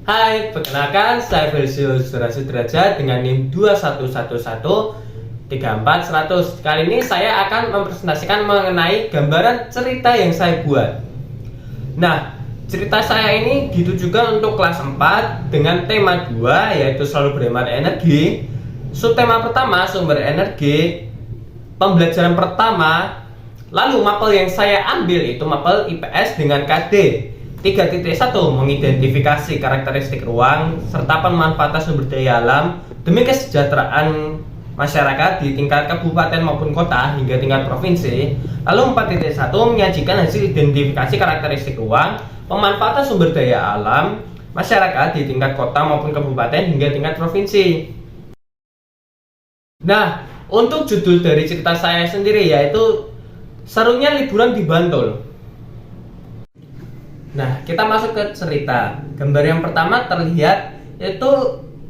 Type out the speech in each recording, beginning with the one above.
Hai, perkenalkan saya Felsius Sudrajat dengan NIM 211134100. Kali ini saya akan mempresentasikan mengenai gambaran cerita yang saya buat. Nah, cerita saya ini ditujukan untuk kelas 4 dengan tema 2, yaitu selalu berhemat energi. Subtema pertama, sumber energi. Pembelajaran pertama, lalu mapel yang saya ambil itu mapel IPS dengan KD 3.1, mengidentifikasi karakteristik ruang serta pemanfaatan sumber daya alam demi kesejahteraan masyarakat di tingkat kabupaten maupun kota hingga tingkat provinsi. Lalu 4.1, menyajikan hasil identifikasi karakteristik ruang, pemanfaatan sumber daya alam masyarakat di tingkat kota maupun kabupaten hingga tingkat provinsi. Nah, untuk judul dari cerita saya sendiri yaitu Serunya Liburan di Bantul. Nah, kita masuk ke cerita. Gambar yang pertama terlihat yaitu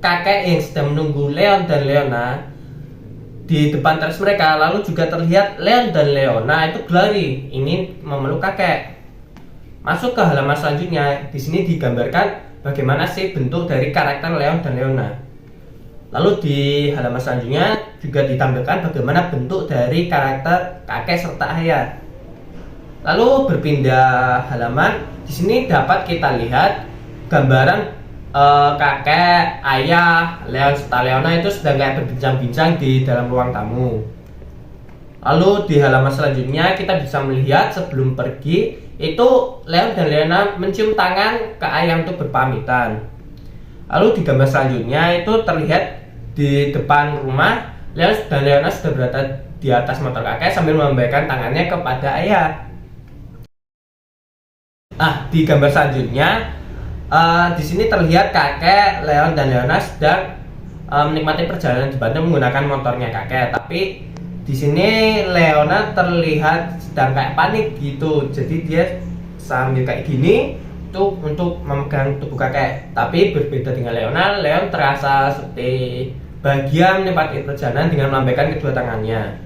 kakek yang sedang menunggu Leon dan Leona di depan teras mereka. Lalu juga terlihat Leon dan Leona itu berlari ingin memeluk kakek. Masuk ke halaman selanjutnya. Di sini digambarkan bagaimana sih bentuk dari karakter Leon dan Leona. Lalu di halaman selanjutnya juga ditampilkan bagaimana bentuk dari karakter kakek serta ayah. Lalu berpindah halaman, di sini dapat kita lihat gambaran kakek, ayah, Leon serta Leona itu sedang kayak berbincang-bincang di dalam ruang tamu. Lalu di halaman selanjutnya kita bisa melihat sebelum pergi itu Leon dan Leona mencium tangan ke ayah untuk berpamitan. Lalu di gambar selanjutnya itu terlihat di depan rumah Leon dan Leona sudah berada di atas motor kakek sambil melambaikan tangannya kepada ayah. Di gambar selanjutnya di sini terlihat kakek, Leon dan Leona sedang menikmati perjalanan di Bantul menggunakan motornya kakek. Tapi di sini Leona terlihat sedang kayak panik gitu, jadi dia sambil kayak gini tuh untuk memegang tubuh kakek. Tapi berbeda dengan Leona, Leon terasa seperti bahagia menikmati perjalanan dengan melambaikan kedua tangannya.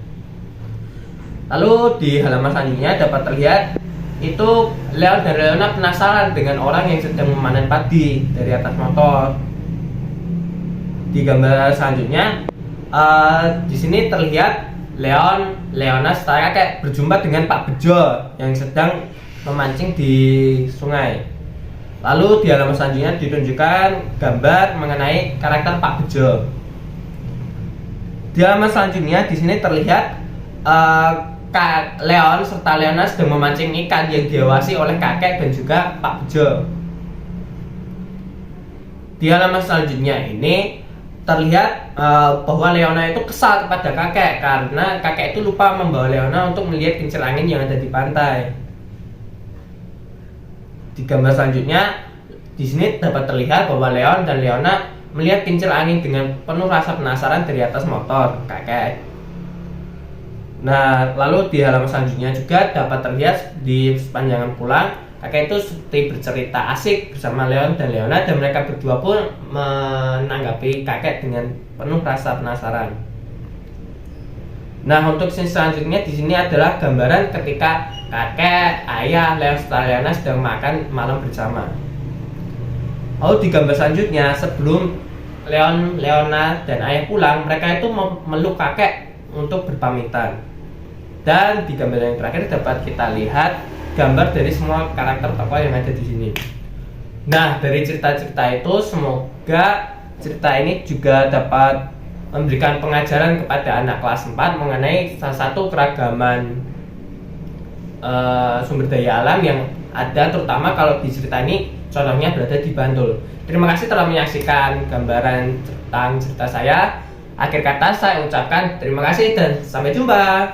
Lalu di halaman selanjutnya dapat terlihat itu Leon dan Leona penasaran dengan orang yang sedang memanen padi dari atas motor. Di gambar selanjutnya di sini terlihat Leona serta kakek berjumpa dengan Pak Bejo yang sedang memancing di sungai. Lalu di halaman selanjutnya ditunjukkan gambar mengenai karakter Pak Bejo. Di halaman selanjutnya di sini terlihat Leon serta Leona sedang memancing ikan yang diawasi oleh kakek dan juga Pak Bejo. Di halaman selanjutnya ini terlihat bahwa Leona itu kesal kepada kakek karena kakek itu lupa membawa Leona untuk melihat kincir angin yang ada di pantai. Di gambar selanjutnya di sini dapat terlihat bahwa Leon dan Leona melihat kincir angin dengan penuh rasa penasaran dari atas motor kakek. Nah, lalu di halaman selanjutnya juga dapat terlihat di sepanjang pulang kakek itu seperti bercerita asik bersama Leon dan Leona dan mereka berdua pun menanggapi kakek dengan penuh rasa penasaran. Nah, untuk scene selanjutnya di sini adalah gambaran ketika kakek, ayah, Leon serta Leona sedang makan malam bersama. Lalu di gambar selanjutnya sebelum Leon, Leona dan ayah pulang, mereka itu memeluk kakek untuk berpamitan. Dan di gambar yang terakhir dapat kita lihat gambar dari semua karakter tokoh yang ada di sini. Nah, dari cerita-cerita itu semoga cerita ini juga dapat memberikan pengajaran kepada anak kelas 4 mengenai salah satu keragaman sumber daya alam yang ada, terutama kalau di cerita ini contohnya berada di Bantul. Terima kasih telah menyaksikan gambaran tentang cerita saya. Akhir kata saya ucapkan terima kasih dan sampai jumpa.